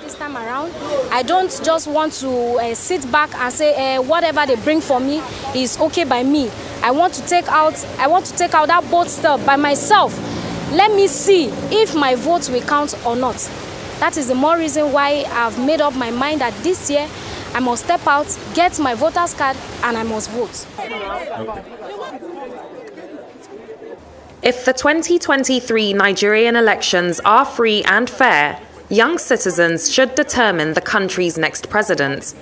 This time around, I don't just want to sit back and say whatever they bring for me is okay by me. I want to take out that bold step by myself. Let me see if my vote will count or not. That is the more reason why I've made up my mind that this year I must step out, get my voter's card, and I must vote. If the 2023 Nigerian elections are free and fair, young citizens should determine the country's next president.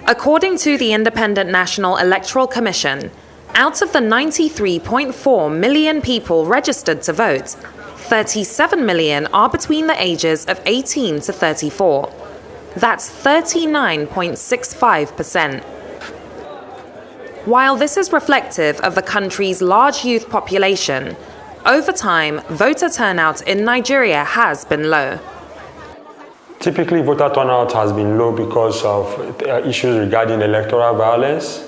According to the Independent National Electoral Commission, out of the 93.4 million people registered to vote, 37 million are between the ages of 18 to 34. That's 39.65%. While this is reflective of the country's large youth population, over time, voter turnout in Nigeria has been low. Typically, voter turnout has been low because of issues regarding electoral violence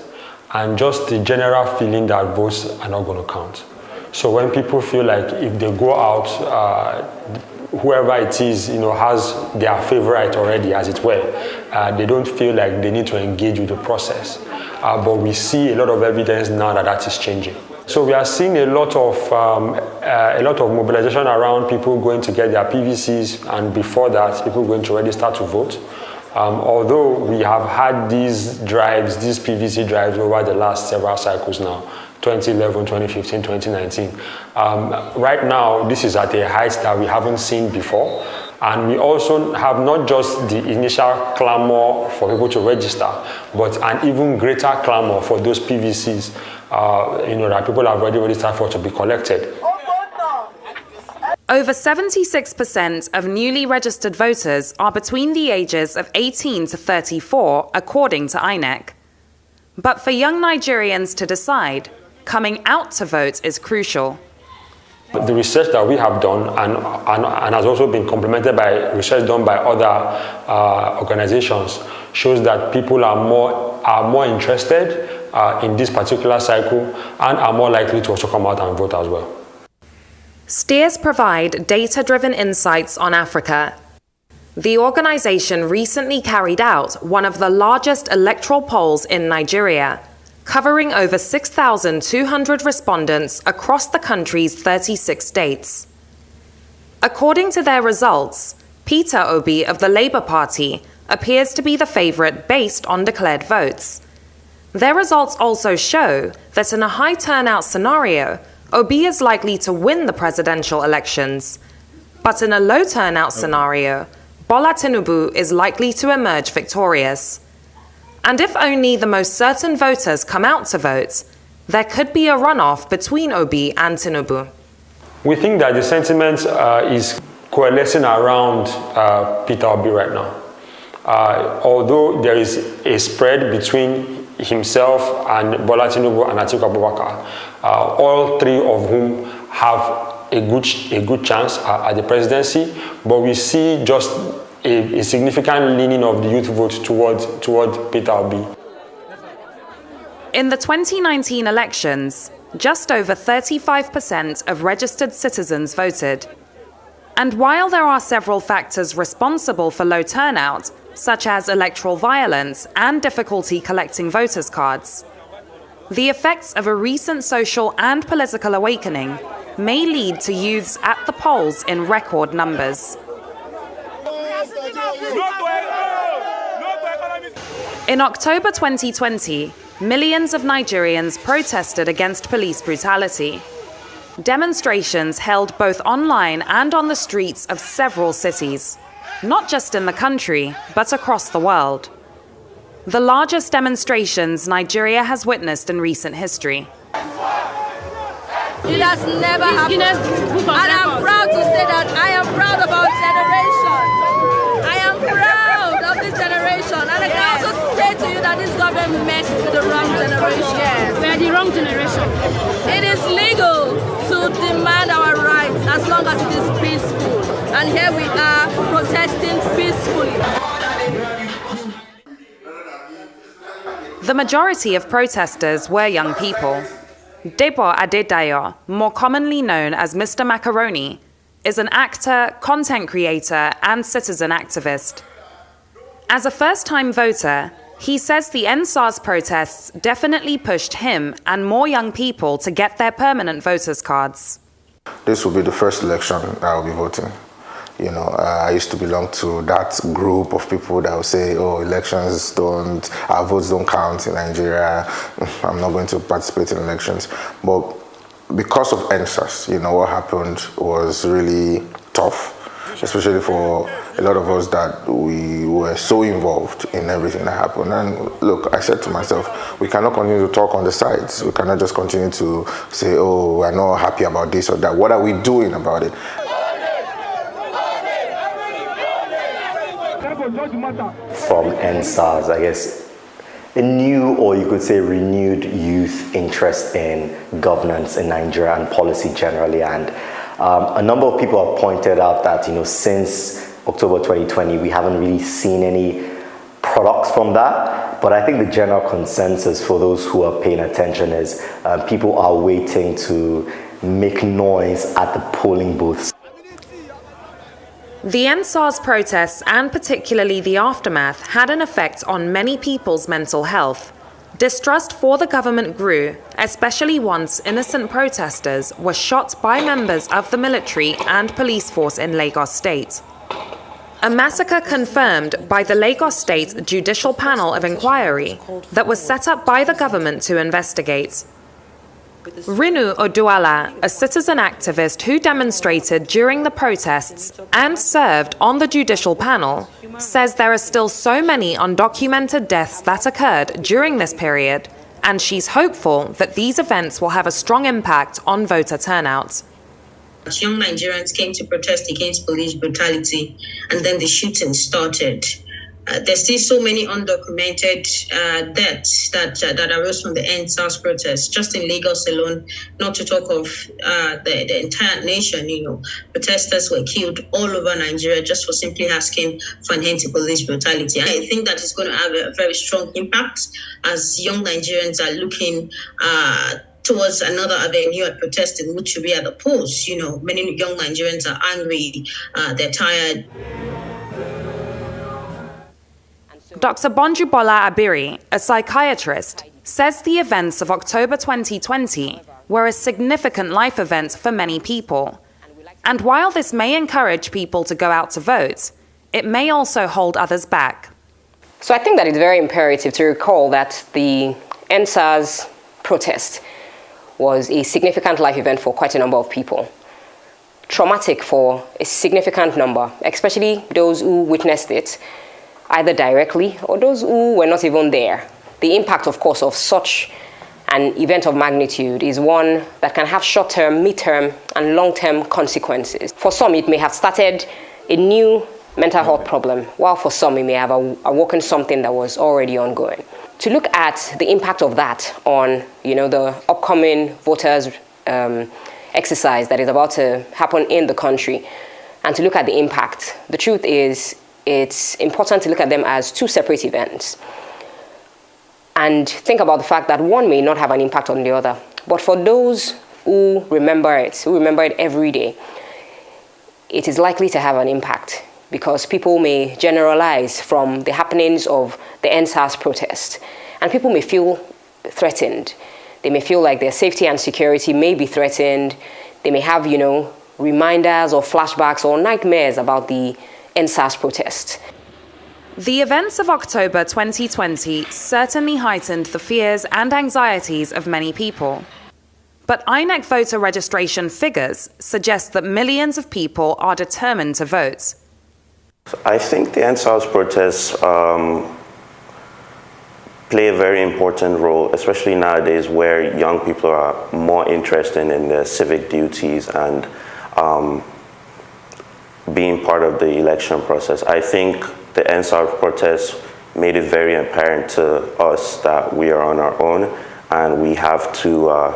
and just the general feeling that votes are not going to count. So when people feel like if they go out, whoever it is, has their favorite already, as it were, they don't feel like they need to engage with the process. But we see a lot of evidence now that is changing. So we are seeing a lot of mobilization around people going to get their PVCs, and before that, people going to register to vote. Although we have had these PVC drives over the last several cycles now, 2011, 2015, 2019. Right now, this is at a height that we haven't seen before. And we also have not just the initial clamor for people to register, but an even greater clamor for those PVCs that people have already registered for to be collected. Over 76% of newly registered voters are between the ages of 18 to 34, according to INEC. But for young Nigerians to decide, coming out to vote is crucial. The research that we have done and has also been complemented by research done by other organizations shows that people are more interested in this particular cycle and are more likely to also come out and vote as well. Steers provide data-driven insights on Africa. The organization recently carried out one of the largest electoral polls in Nigeria, covering over 6,200 respondents across the country's 36 states. According to their results, Peter Obi of the Labour Party appears to be the favourite based on declared votes. Their results also show that in a high turnout scenario, Obi is likely to win the presidential elections. But in a low turnout scenario, Bola Tinubu is likely to emerge victorious. And if only the most certain voters come out to vote, there could be a runoff between Obi and Tinubu. We think that the sentiment is coalescing around Peter Obi right now. Although there is a spread between himself and Bola Tinubu and Atiku Abubakar, all three of whom have a good chance at the presidency, but we see just a significant leaning of the youth vote toward Peter Obi. In the 2019 elections, just over 35% of registered citizens voted. And while there are several factors responsible for low turnout, such as electoral violence and difficulty collecting voters' cards, the effects of a recent social and political awakening may lead to youths at the polls in record numbers. In October 2020, millions of Nigerians protested against police brutality. Demonstrations held both online and on the streets of several cities, not just in the country, but across the world. The largest demonstrations Nigeria has witnessed in recent history. It has never happened. And I'm proud to say that I am proud of our generation. I am proud of this generation. And I can also say to you that this government messed with the wrong generation. Yes. We are the wrong generation. It is legal to demand our rights as long as it is peaceful. And here we are protesting peacefully. The majority of protesters were young people. Debo Adedayo, more commonly known as Mr. Macaroni, is an actor, content creator, and citizen activist. As a first-time voter, he says the End SARS protests definitely pushed him and more young people to get their permanent voters' cards. This will be the first election that I will be voting. You know, I used to belong to that group of people that will say, oh, our votes don't count in Nigeria. I'm not going to participate in elections. But because of End SARS, you know, what happened was really tough, especially for a lot of us that we were so involved in everything that happened. And look, I said to myself, we cannot continue to talk on the sides. We cannot just continue to say, oh, we're not happy about this or that. What are we doing about it? From End SARS, I guess, a new, or you could say renewed, youth interest in governance in Nigeria and policy generally. And a number of people have pointed out that, you know, since October 2020, we haven't really seen any products from that. But I think the general consensus for those who are paying attention is people are waiting to make noise at the polling booths. The End SARS protests, and particularly the aftermath, had an effect on many people's mental health. Distrust for the government grew, especially once innocent protesters were shot by members of the military and police force in Lagos State. A massacre confirmed by the Lagos State Judicial Panel of Inquiry that was set up by the government to investigate. Rinu Oduala, a citizen activist who demonstrated during the protests and served on the judicial panel, says there are still so many undocumented deaths that occurred during this period, and she's hopeful that these events will have a strong impact on voter turnout. Young Nigerians came to protest against police brutality, and then the shooting started. There's still so many undocumented deaths that arose from the End SARS protests, just in Lagos alone, not to talk of the entire nation. You know, protesters were killed all over Nigeria just for simply asking for an end to police brutality. I think that is going to have a very strong impact as young Nigerians are looking towards another avenue at protesting, which should be at the polls. You know, many young Nigerians are angry, they're tired. Dr. Bonjubola Abiri, a psychiatrist, says the events of October 2020 were a significant life event for many people. And while this may encourage people to go out to vote, it may also hold others back. So I think that it's very imperative to recall that the End SARS protest was a significant life event for quite a number of people. Traumatic for a significant number, especially those who witnessed it, either directly or those who were not even there. The impact, of course, of such an event of magnitude is one that can have short-term, mid-term, and long-term consequences. For some, it may have started a new mental health problem, while for some, it may have awoken something that was already ongoing. To look at the impact of that on, you know, the upcoming voters' exercise that is about to happen in the country, and to look at the impact, the truth is, it's important to look at them as two separate events and think about the fact that one may not have an impact on the other. But for those who remember it every day, it is likely to have an impact because people may generalize from the happenings of the End SARS protest, and people may feel threatened. They may feel like their safety and security may be threatened. They may have, you know, reminders or flashbacks or nightmares about the End SARS protest. The events of October 2020 certainly heightened the fears and anxieties of many people. But INEC voter registration figures suggest that millions of people are determined to vote. I think the End SARS protests play a very important role, especially nowadays where young people are more interested in their civic duties and being part of the election process. I think the End SARS protests made it very apparent to us that we are on our own and we have to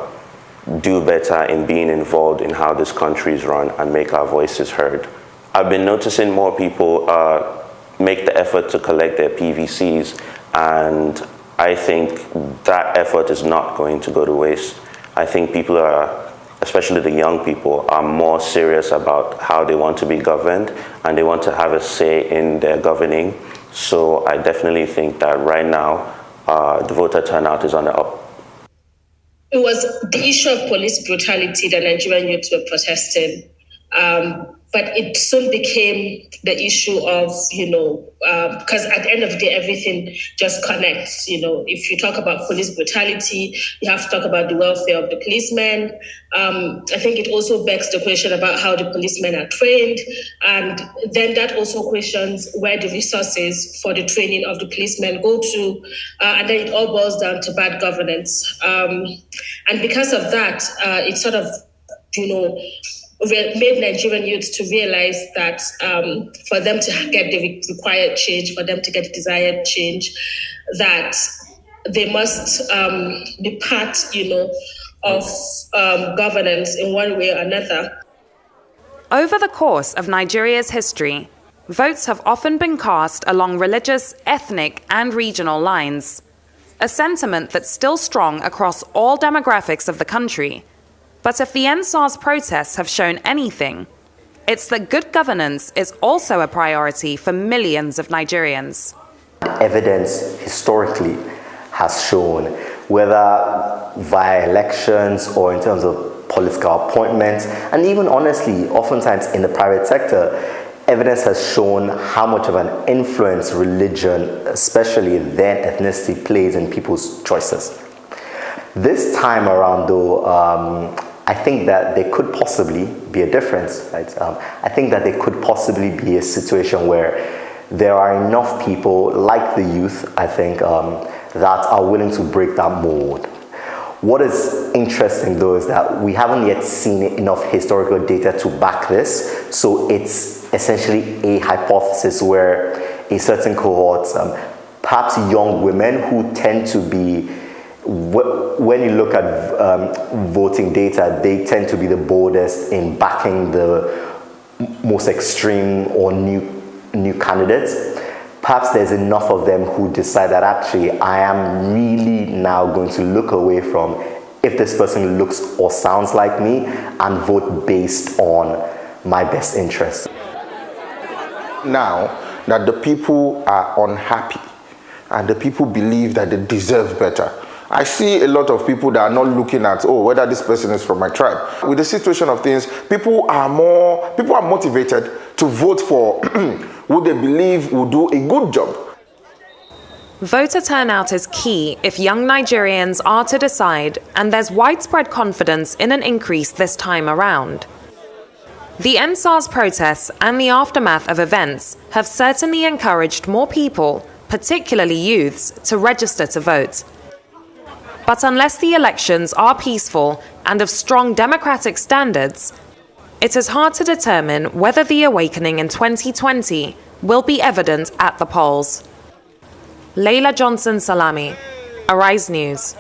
do better in being involved in how this country is run and make our voices heard. I've been noticing more people make the effort to collect their PVCs, and I think that effort is not going to go to waste. I think people are especially the young people, are more serious about how they want to be governed and they want to have a say in their governing. So I definitely think that right now the voter turnout is on the up. It was the issue of police brutality that Nigerian youths were protesting. But it soon became the issue of, because at the end of the day, everything just connects. If you talk about police brutality, you have to talk about the welfare of the policemen. I think it also begs the question about how the policemen are trained. And then that also questions where the resources for the training of the policemen go to. And then it all boils down to bad governance. And because of that, it sort of, made Nigerian youths to realize that for them to get the required change, for them to get the desired change, that they must be part, of governance in one way or another. Over the course of Nigeria's history, votes have often been cast along religious, ethnic, and regional lines, a sentiment that's still strong across all demographics of the country. But if the SARS protests have shown anything, it's that good governance is also a priority for millions of Nigerians. Evidence historically has shown, whether via elections or in terms of political appointments, and even honestly, oftentimes in the private sector, evidence has shown how much of an influence religion, especially then ethnicity, plays in people's choices. This time around, though, I think that there could possibly be a difference. Right? I think that there could possibly be a situation where there are enough people, like the youth, I think, that are willing to break that mold. What is interesting, though, is that we haven't yet seen enough historical data to back this. So it's essentially a hypothesis where a certain cohort, perhaps young women who tend to be, when you look at voting data, they tend to be the boldest in backing the most extreme or new candidates. Perhaps there's enough of them who decide that actually I am really now going to look away from if this person looks or sounds like me and vote based on my best interest. Now that the people are unhappy and the people believe that they deserve better, I see a lot of people that are not looking at, whether this person is from my tribe. With the situation of things, people are motivated to vote for who they believe will do a good job. Voter turnout is key if young Nigerians are to decide, and there's widespread confidence in an increase this time around. The SARS protests and the aftermath of events have certainly encouraged more people, particularly youths, to register to vote. But unless the elections are peaceful and of strong democratic standards, it is hard to determine whether the awakening in 2020 will be evident at the polls. Leila Johnson Salami, Arise News.